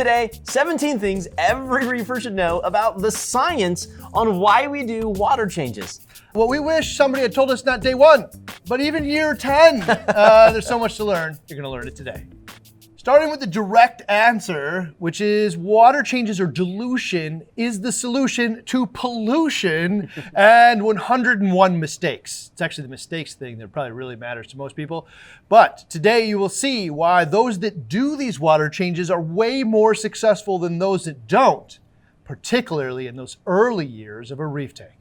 Today, 17 things every reefer should know about the science on why we do water changes. Well, we wish somebody had told us not day 1, but even year 10. There's so much to learn. You're gonna learn it today. Starting with the direct answer, which is water changes or dilution is the solution to pollution and 101 mistakes. It's actually the mistakes thing that probably really matters to most people. But today you will see why those that do these water changes are way more successful than those that don't, particularly in those early years of a reef tank.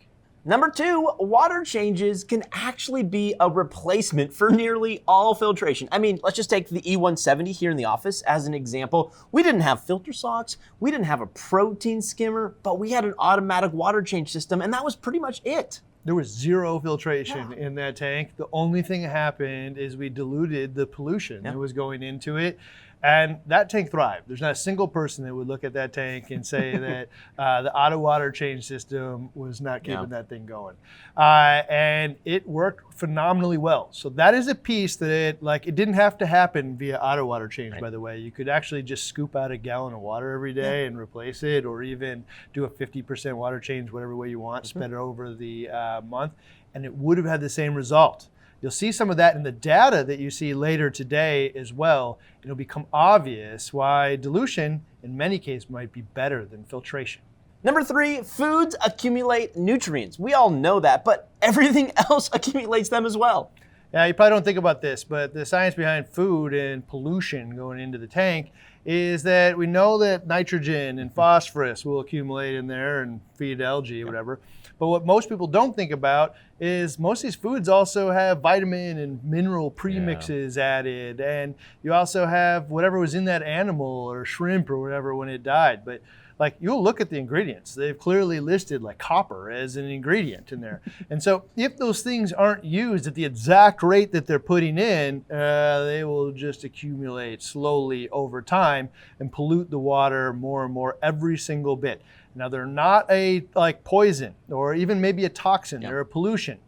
Number 2, water changes can actually be a replacement for nearly all filtration. I mean, let's just take the E170 here in the office as an example. We didn't have filter socks, we didn't have a protein skimmer, but we had an automatic water change system, and that was pretty much it. There was zero filtration in that tank. The only thing that happened is we diluted the pollution that was going into it. And that tank thrived. There's not a single person that would look at that tank and say that the auto water change system was not keeping that thing going. And it worked phenomenally well. So that is a piece that it didn't have to happen via auto water change, by the way. You could actually just scoop out a gallon of water every day and replace it, or even do a 50% water change, whatever way you want, spread it over the month, and it would have had the same result. You'll see some of that in the data that you see later today as well. It'll become obvious why dilution, in many cases, might be better than filtration. Number 3, foods accumulate nutrients. We all know that, but everything else accumulates them as well. Yeah, you probably don't think about this, but the science behind food and pollution going into the tank is that we know that nitrogen and phosphorus will accumulate in there and feed algae or whatever. But what most people don't think about is most of these foods also have vitamin and mineral premixes added. And you also have whatever was in that animal or shrimp or whatever when it died. But like, you'll look at the ingredients. They've clearly listed like copper as an ingredient in there. And so if those things aren't used at the exact rate that they're putting in, they will just accumulate slowly over time and pollute the water more and more every single bit. Now, they're not a poison or even maybe a toxin. They're a pollution.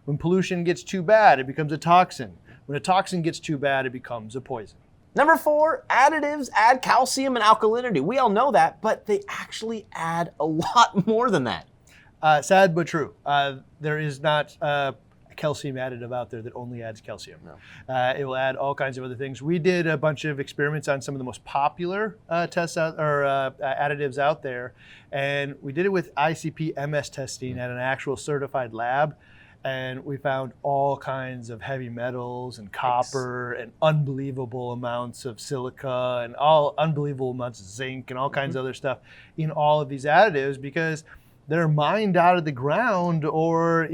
When pollution gets too bad, it becomes a toxin. When a toxin gets too bad, it becomes a poison. Number 4, additives add calcium and alkalinity. We all know that, but they actually add a lot more than that. Sad but true. There is not a calcium additive out there that only adds calcium. It will add all kinds of other things. We did a bunch of experiments on some of the most popular additives out there, and we did it with ICP testing at an actual certified lab. And we found all kinds of heavy metals and copper and unbelievable amounts of silica and all unbelievable amounts of zinc and all kinds of other stuff in all of these additives because they're mined out of the ground or,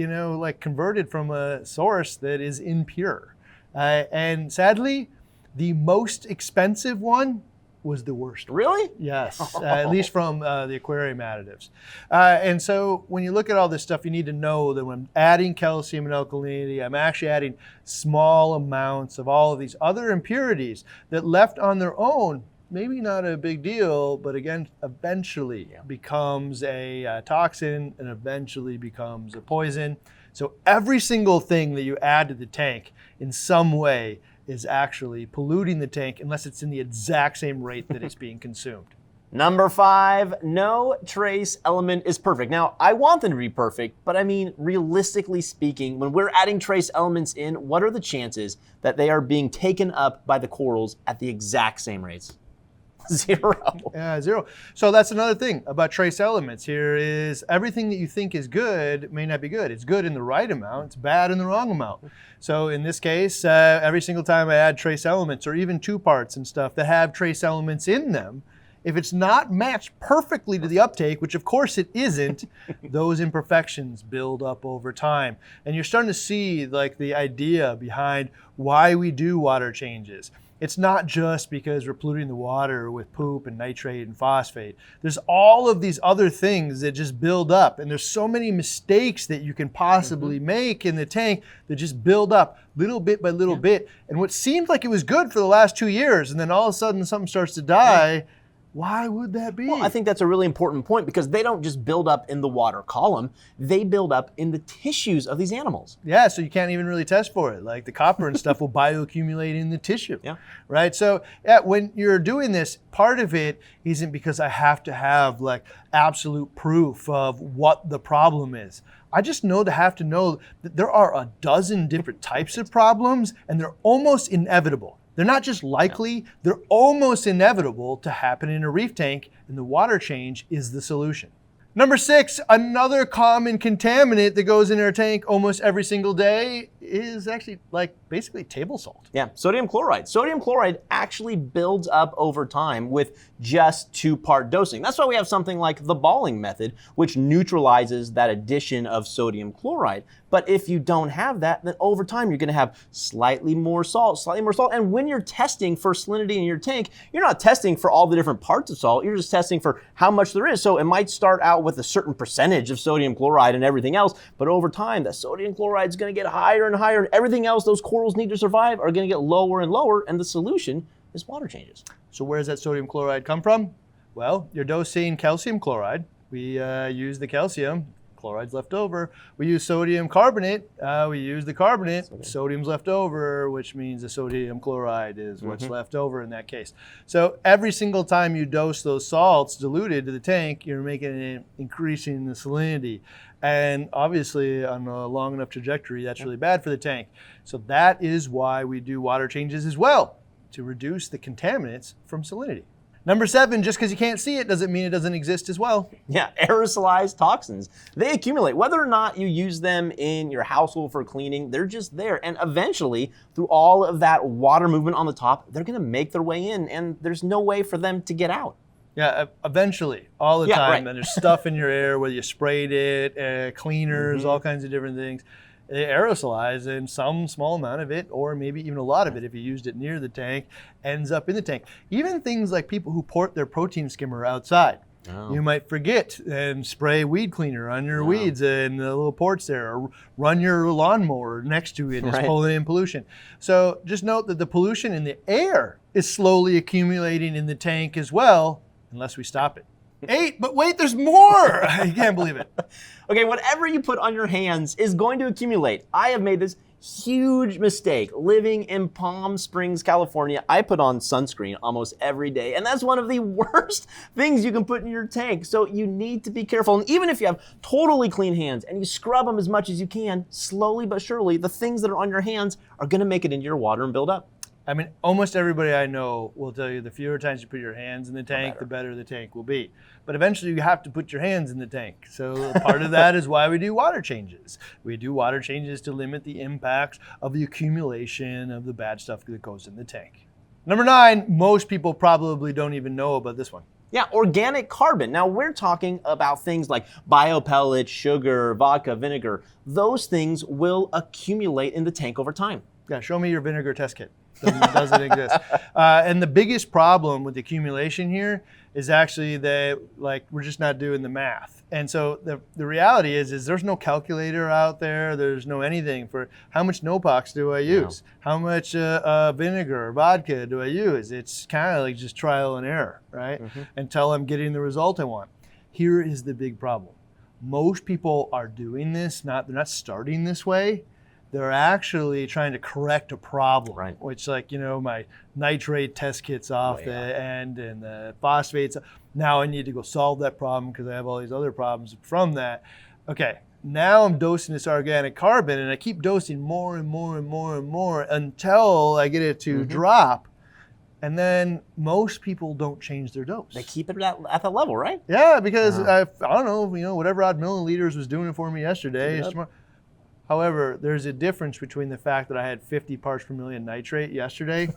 converted from a source that is impure. And sadly, the most expensive one was the worst. Really? Yes, at least from the aquarium additives. And so when you look at all this stuff, you need to know that when I'm adding calcium and alkalinity, I'm actually adding small amounts of all of these other impurities that left on their own, maybe not a big deal, but again, eventually becomes a toxin and eventually becomes a poison. So every single thing that you add to the tank in some way is actually polluting the tank unless it's in the exact same rate that it's being consumed. Number 5, no trace element is perfect. Now, I want them to be perfect, but I mean, realistically speaking, when we're adding trace elements in, what are the chances that they are being taken up by the corals at the exact same rates? 0. Yeah, 0. So that's another thing about trace elements here is everything that you think is good may not be good. It's good in the right amount, it's bad in the wrong amount. So in this case, every single time I add trace elements or even 2 parts and stuff that have trace elements in them, if it's not matched perfectly to the uptake, which of course it isn't, those imperfections build up over time. And you're starting to see the idea behind why we do water changes. It's not just because we're polluting the water with poop and nitrate and phosphate. There's all of these other things that just build up. And there's so many mistakes that you can possibly make in the tank that just build up little bit by little bit. And what seemed like it was good for the last 2 years, and then all of a sudden something starts to die, Why would that be? Well, I think that's a really important point because they don't just build up in the water column, they build up in the tissues of these animals. Yeah, so you can't even really test for it. Like the copper and stuff will bioaccumulate in the tissue, right? So yeah, when you're doing this, part of it isn't because I have to have like absolute proof of what the problem is. I just have to know that there are a dozen different types of problems and they're almost inevitable. They're not just likely, they're almost inevitable to happen in a reef tank, and the water change is the solution. Number 6, another common contaminant that goes in our tank almost every single day is actually like basically table salt. Yeah, sodium chloride. Sodium chloride actually builds up over time with just 2-part dosing. That's why we have something like the balling method, which neutralizes that addition of sodium chloride. But if you don't have that, then over time you're gonna have slightly more salt. And when you're testing for salinity in your tank, you're not testing for all the different parts of salt, you're just testing for how much there is. So it might start out with a certain percentage of sodium chloride and everything else, but over time, that sodium chloride is gonna get higher and higher, and everything else those corals need to survive are gonna get lower and lower, and the solution is water changes. So where does that sodium chloride come from? Well, you're dosing calcium chloride. We use the calcium, chloride's left over. We use sodium carbonate, we use the carbonate, sodium's left over, which means the sodium chloride is what's left over in that case. So every single time you dose those salts diluted to the tank, you're making it increasing the salinity. And obviously on a long enough trajectory, that's really bad for the tank. So that is why we do water changes as well, to reduce the contaminants from salinity. Number 7, just because you can't see it doesn't mean it doesn't exist as well. Yeah, aerosolized toxins. They accumulate. Whether or not you use them in your household for cleaning, they're just there. And eventually, through all of that water movement on the top, they're gonna make their way in, and there's no way for them to get out. Yeah, eventually, all the time. Right. And there's stuff in your air, whether you sprayed it, cleaners, all kinds of different things. They aerosolize, and some small amount of it, or maybe even a lot of it if you used it near the tank, ends up in the tank. Even things like people who port their protein skimmer outside. Oh. You might forget and spray weed cleaner on your weeds and the little ports there, or run your lawnmower next to it and it's pulling in pollution. So just note that the pollution in the air is slowly accumulating in the tank as well, unless we stop it. 8, but wait, there's more. I can't believe it. Okay, whatever you put on your hands is going to accumulate. I have made this huge mistake. Living in Palm Springs, California, I put on sunscreen almost every day, and that's one of the worst things you can put in your tank. So you need to be careful. And even if you have totally clean hands and you scrub them as much as you can, slowly but surely, the things that are on your hands are gonna make it into your water and build up. I mean, almost everybody I know will tell you the fewer times you put your hands in the tank, the better the tank will be. But eventually you have to put your hands in the tank. So part of that is why we do water changes. We do water changes to limit the impacts of the accumulation of the bad stuff that goes in the tank. Number 9, most people probably don't even know about this one. Yeah, organic carbon. Now we're talking about things like biopellets, sugar, vodka, vinegar. Those things will accumulate in the tank over time. Yeah, show me your vinegar test kit. Doesn't exist. And the biggest problem with the accumulation here is actually that we're just not doing the math. And so the reality is there's no calculator out there. There's no anything for how much Nopox do I use? How much vinegar or vodka do I use? It's kind of like just trial and error, right? Until I'm getting the result I want. Here is the big problem. Most people are doing this, they're not starting this way. They're actually trying to correct a problem, which my nitrate test kit's off the end and the phosphates. Now I need to go solve that problem because I have all these other problems from that. Okay, now I'm dosing this organic carbon and I keep dosing more and more and more and more until I get it to drop. And then most people don't change their dose. They keep it at that level, right? Yeah, because I don't know, whatever odd milliliters was doing it for me yesterday. However, there's a difference between the fact that I had 50 parts per million nitrate yesterday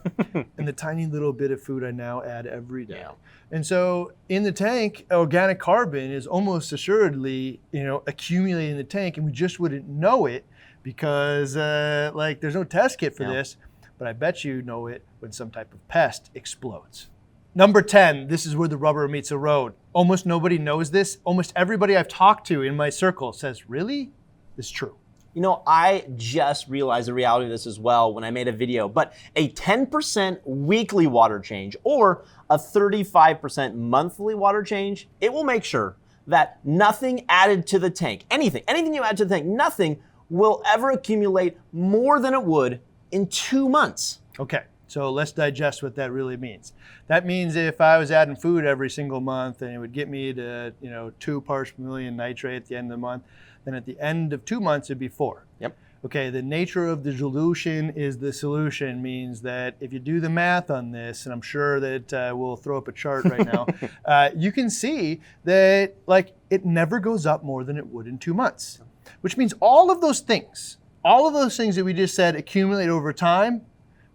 and the tiny little bit of food I now add every day. And so in the tank, organic carbon is almost assuredly, accumulating in the tank, and we just wouldn't know it because there's no test kit for this, but I bet you know it when some type of pest explodes. Number 10, this is where the rubber meets the road. Almost nobody knows this. Almost everybody I've talked to in my circle says, really? It's true. You know, I just realized the reality of this as well when I made a video, but a 10% weekly water change or a 35% monthly water change, it will make sure that nothing added to the tank, anything you add to the tank, nothing will ever accumulate more than it would in 2 months. Okay, so let's digest what that really means. That means if I was adding food every single month and it would get me to 2 parts per million nitrate at the end of the month, then at the end of 2 months it'd be 4. Yep. Okay, the nature of the dilution is the solution means that if you do the math on this, and I'm sure that we'll throw up a chart right now, you can see that it never goes up more than it would in 2 months, which means all of those things that we just said accumulate over time.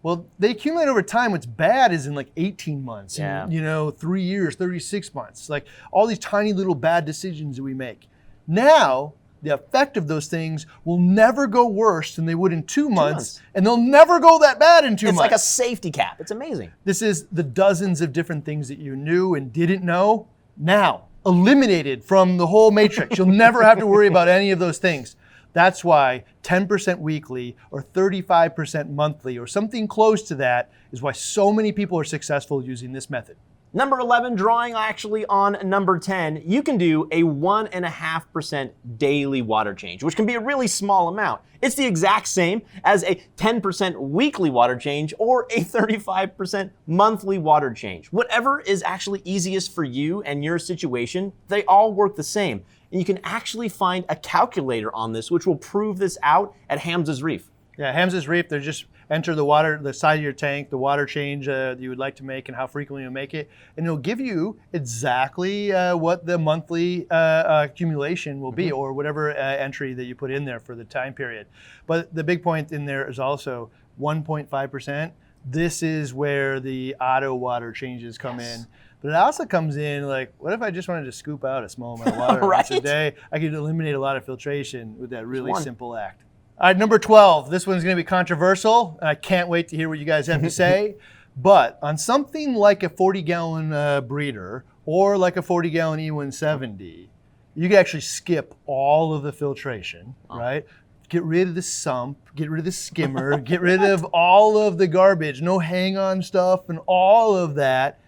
Well, they accumulate over time. What's bad is in 18 months, yeah. and, 3 years, 36 months, all these tiny little bad decisions that we make. Now, the effect of those things will never go worse than they would in 2 months, and they'll never go that bad in 2 months. It's like a safety cap. It's amazing. This is the dozens of different things that you knew and didn't know, now eliminated from the whole matrix. You'll never have to worry about any of those things. That's why 10% weekly or 35% monthly or something close to that is why so many people are successful using this method. Number 11, drawing actually on number 10, you can do a 1.5% daily water change, which can be a really small amount. It's the exact same as a 10% weekly water change or a 35% monthly water change. Whatever is actually easiest for you and your situation, they all work the same. And you can actually find a calculator on this, which will prove this out at Hamza's Reef. Yeah, Hamza's Reef, they just enter the side of your tank, the water change that you would like to make and how frequently you make it, and it'll give you exactly what the monthly accumulation will be, or whatever entry that you put in there for the time period. But the big point in there is also 1.5%. This is where the auto water changes come in. But it also comes in what if I just wanted to scoop out a small amount of water once a day? I could eliminate a lot of filtration with that really simple act. All right, number 12. This one's going to be controversial. I can't wait to hear what you guys have to say. But on something like a 40-gallon breeder or like a 40-gallon E170, you can actually skip all of the filtration, right? Get rid of the sump, get rid of the skimmer, get rid of all of the garbage, no hang-on stuff and all of that.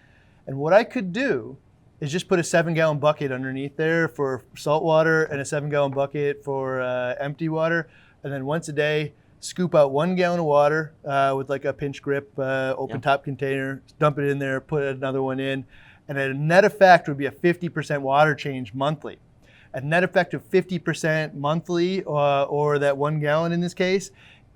And what I could do is just put a 7-gallon bucket underneath there for salt water and a 7-gallon bucket for empty water. And then once a day, scoop out 1 gallon of water with a pinch grip, open top container, dump it in there, put another one in. And a net effect would be a 50% water change monthly. A net effect of 50% monthly, or that 1 gallon in this case,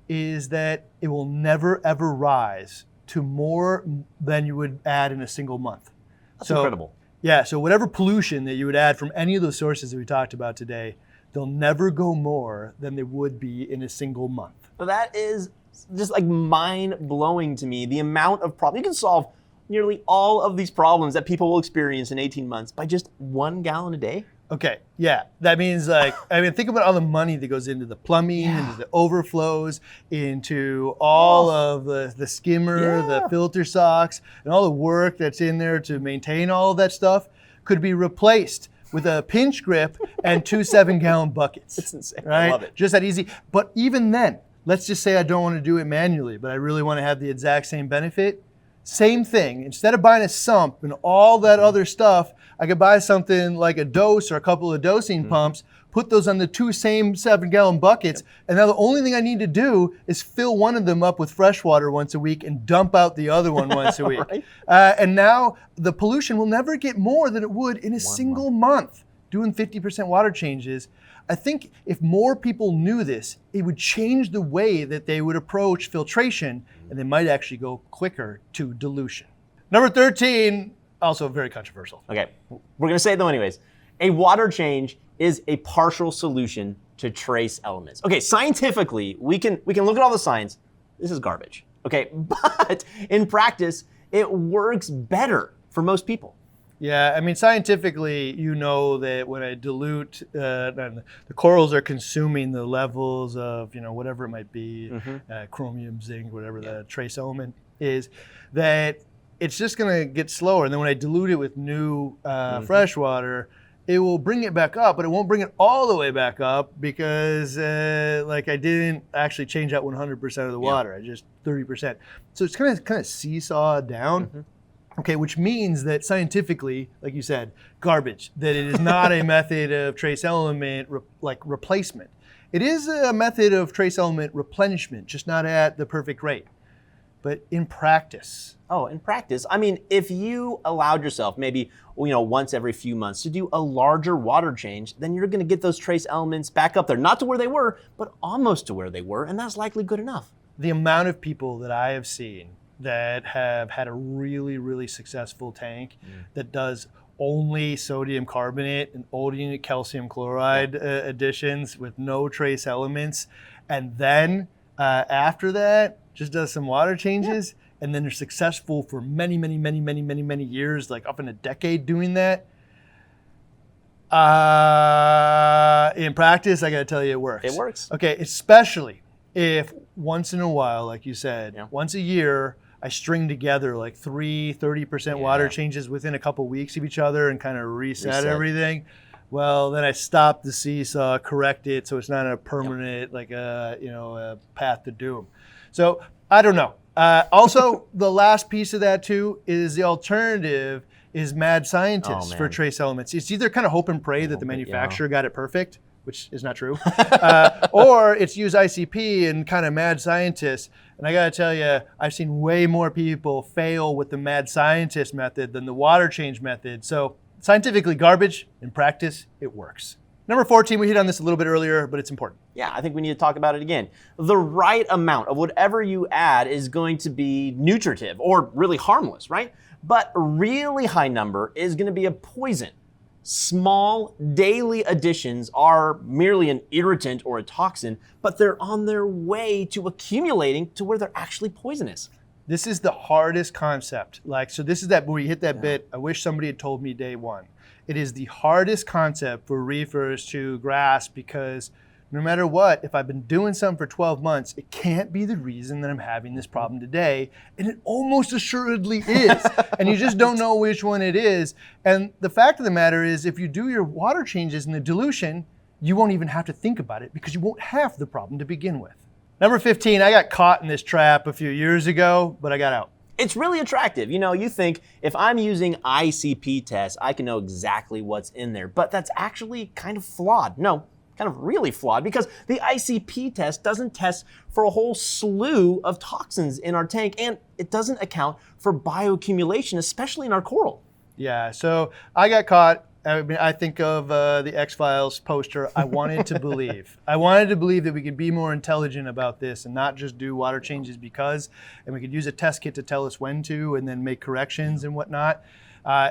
is that it will never ever rise to more than you would add in a single month. That's incredible. Yeah, so whatever pollution that you would add from any of those sources that we talked about today, they'll never go more than they would be in a single month. That is just mind-blowing to me, the amount of problems. You can solve nearly all of these problems that people will experience in 18 months by just 1 gallon a day. Okay, yeah, that means think about all the money that goes into the plumbing, into the overflows, into all of the skimmer, the filter socks, and all the work that's in there to maintain all of that stuff could be replaced with a pinch grip and 2 7-gallon buckets. It's insane, right? I love it. Just that easy. But even then, let's just say I don't want to do it manually, but I really want to have the exact same benefit. Same thing, instead of buying a sump and all that other stuff, I could buy something like a dose or a couple of dosing pumps, put those on the 2 same 7-gallon buckets, and now the only thing I need to do is fill one of them up with fresh water once a week and dump out the other one once a week. Right? And now the pollution will never get more than it would in a single month doing 50% water changes. I think if more people knew this, it would change the way that they would approach filtration, and they might actually go quicker to dilution. Number 13, also very controversial. Okay, we're gonna say it though anyways. A water change is a partial solution to trace elements. Okay, scientifically, we can look at all the science. This is garbage, okay? But in practice, it works better for most people. Yeah, I mean, scientifically, you know that when I dilute, the corals are consuming the levels of, whatever it might be, chromium, zinc, whatever the trace element is, that it's just going to get slower. And then when I dilute it with new fresh water, it will bring it back up, but it won't bring it all the way back up because like I didn't actually change out 100% of the water. I just 30%. So it's kind of seesaw down. Okay, which means that scientifically, like you said, garbage, that it is not a method of trace element replacement. It is a method of trace element replenishment, just not at the perfect rate. But in practice. Oh, in practice, I mean, if you allowed yourself maybe, once every few months to do a larger water change, then you're going to get those trace elements back up there, not to where they were, but almost to where they were, and that's likely good enough. The amount of people that I have seen that have had a really, really successful tank that does only sodium carbonate and only calcium chloride additions with no trace elements, and then after that, just does some water changes, and then they're successful for many, many, many, many, many, many years, like up in a decade doing that. In practice, I gotta tell you, it works. It works. Okay, especially if once in a while, like you said, once a year, I string together like 30% water changes within a couple weeks of each other and kind of reset everything. Well, then I stop the seesaw, correct it, so it's not a permanent, like a path to doom. So I don't know. Also, the last piece of that too is the alternative is mad scientists for trace elements. It's either kind of hope and pray that the manufacturer got it perfect, which is not true, or it's use ICP and kind of mad scientists. And I gotta tell you, I've seen way more people fail with the mad scientist method than the water change method. So scientifically garbage, in practice, it works. Number 14, we hit on this a little bit earlier, but it's important. Yeah, I think we need to talk about it again. The right amount of whatever you add is going to be nutritive or really harmless, right? But a really high number is going to be a poison. Small daily additions are merely an irritant or a toxin, but they're on their way to accumulating to where they're actually poisonous. This is the hardest concept. So this is that where you hit that bit, I wish somebody had told me day one. It is the hardest concept for reefers to grasp because no matter what, if I've been doing something for 12 months, it can't be the reason that I'm having this problem today. And it almost assuredly is. And you just don't know which one it is. And the fact of the matter is, if you do your water changes in the dilution, you won't even have to think about it because you won't have the problem to begin with. Number 15, I got caught in this trap a few years ago, but I got out. It's really attractive. You think if I'm using ICP tests, I can know exactly what's in there, but that's actually kind of flawed. No, kind of really flawed because the ICP test doesn't test for a whole slew of toxins in our tank, and it doesn't account for bioaccumulation, especially in our coral. Yeah, so I got caught. I mean, I think of the X-Files poster. I wanted to believe. I wanted to believe that we could be more intelligent about this and not just do water changes because, and we could use a test kit to tell us when to and then make corrections and whatnot.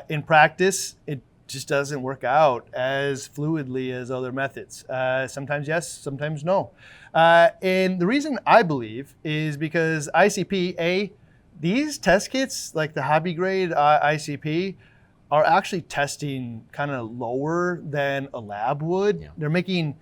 In practice, it just doesn't work out as fluidly as other methods. Sometimes yes, sometimes no. And the reason I believe is because ICP, these test kits, like the hobby grade ICP, are actually testing kind of lower than a lab would. Yeah. They're making,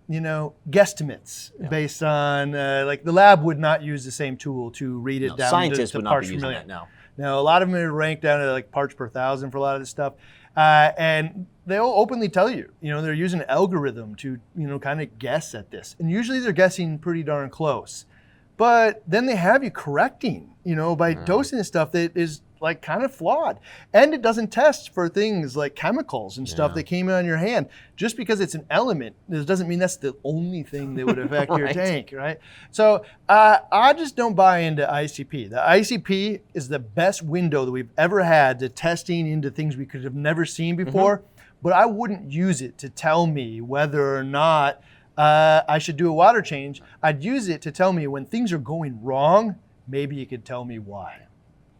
guesstimates based on, like the lab would not use the same tool to read it down scientists to would parts not be per using million. that, no. Now, a lot of them are ranked down to like parts per thousand for a lot of this stuff. And they'll openly tell you, they're using an algorithm to, kind of guess at this. And usually they're guessing pretty darn close. But then they have you correcting, by dosing this stuff that is like kind of flawed. And it doesn't test for things like chemicals and stuff that came in on your hand. Just because it's an element, it doesn't mean that's the only thing that would affect your tank, right? So I just don't buy into ICP. The ICP is the best window that we've ever had to testing into things we could have never seen before, but I wouldn't use it to tell me whether or not I should do a water change. I'd use it to tell me when things are going wrong, maybe you could tell me why.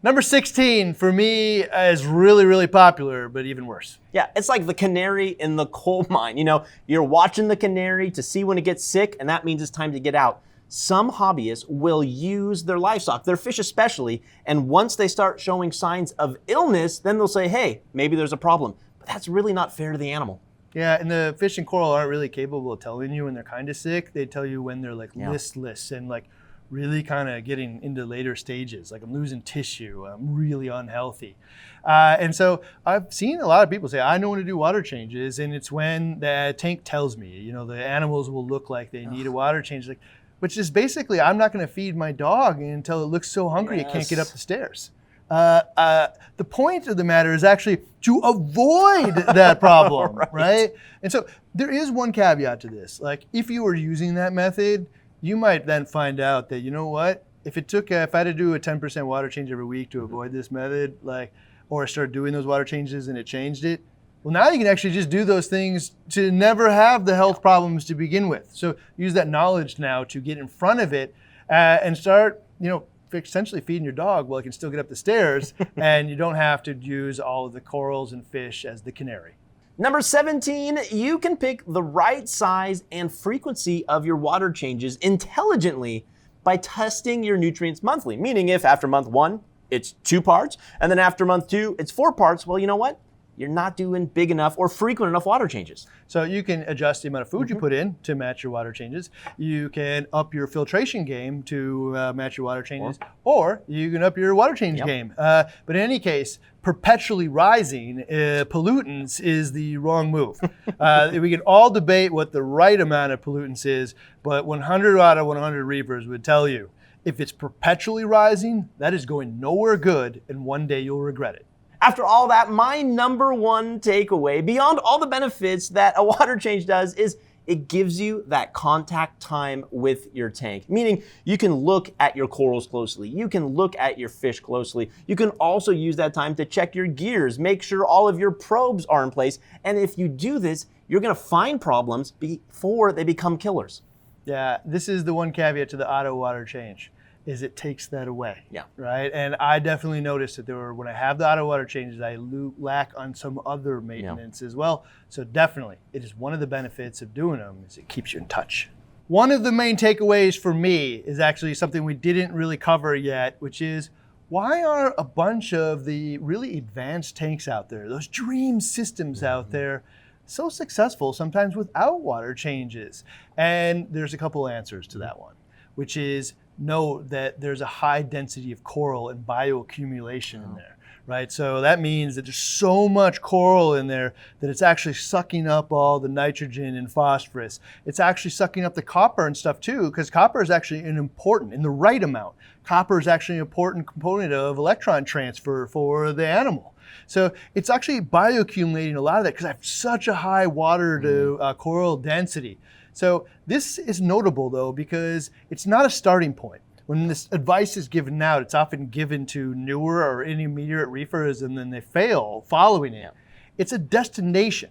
Number 16 for me is really, really popular, but even worse. Yeah, it's like the canary in the coal mine. You're watching the canary to see when it gets sick, and that means it's time to get out. Some hobbyists will use their livestock, their fish especially, and once they start showing signs of illness, then they'll say, hey, maybe there's a problem. But that's really not fair to the animal. Yeah, and the fish and coral aren't really capable of telling you when they're kind of sick. They tell you when they're like listless and like really kind of getting into later stages, like I'm losing tissue, I'm really unhealthy. And so I've seen a lot of people say, I know when to do water changes, and it's when the tank tells me, you know, the animals will look like they need a water change, like, which is basically, I'm not gonna feed my dog until it looks so hungry it can't get up the stairs. The point of the matter is actually to avoid that problem, right? And so there is one caveat to this. Like, if you were using that method, you might then find out that, you know what, if I had to do a 10% water change every week to avoid this method, like, or I started doing those water changes and it changed it, well, now you can actually just do those things to never have the health problems to begin with. So use that knowledge now to get in front of it and start, you know, essentially feeding your dog while it can still get up the stairs, and you don't have to use all of the corals and fish as the canary. Number 17, you can pick the right size and frequency of your water changes intelligently by testing your nutrients monthly. Meaning if after month 1, it's 2 parts, and then after month 2, it's 4 parts, well, you know what? You're not doing big enough or frequent enough water changes. So you can adjust the amount of food you put in to match your water changes. You can up your filtration game to match your water changes, or you can up your water change game. But in any case, perpetually rising pollutants is the wrong move. We can all debate what the right amount of pollutants is, but 100 out of 100 reefers would tell you, if it's perpetually rising, that is going nowhere good, and one day you'll regret it. After all that, my number 1 takeaway, beyond all the benefits that a water change does, is it gives you that contact time with your tank. Meaning you can look at your corals closely, you can look at your fish closely, you can also use that time to check your gears, make sure all of your probes are in place, and if you do this, you're gonna find problems before they become killers. Yeah, this is the one caveat to the auto water change, is it takes that away, right? And I definitely noticed that when I have the auto water changes, I lack on some other maintenance as well. So definitely, it is one of the benefits of doing them, is it keeps you in touch. One of the main takeaways for me is actually something we didn't really cover yet, which is, why are a bunch of the really advanced tanks out there, those dream systems out there, so successful sometimes without water changes? And there's a couple answers to that one, which is, know that there's a high density of coral and bioaccumulation in there, right? So that means that there's so much coral in there that it's actually sucking up all the nitrogen and phosphorus. It's actually sucking up the copper and stuff too, because copper is actually in the right amount. Copper is actually an important component of electron transfer for the animal. So it's actually bioaccumulating a lot of that because I have such a high water to coral density. So this is notable though, because it's not a starting point. When this advice is given out, it's often given to newer or intermediate reefers and then they fail following it. It's a destination.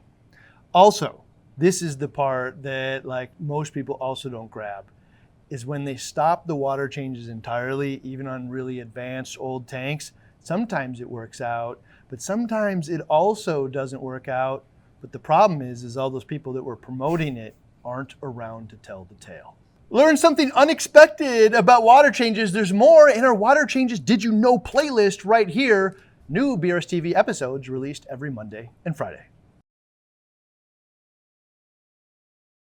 Also, this is the part that like most people also don't grab, is when they stop the water changes entirely, even on really advanced old tanks, sometimes it works out, but sometimes it also doesn't work out. But the problem is all those people that were promoting it aren't around to tell the tale. Learn something unexpected about water changes. There's more in our Water Changes Did You Know playlist right here. New BRStv episodes released every Monday and Friday.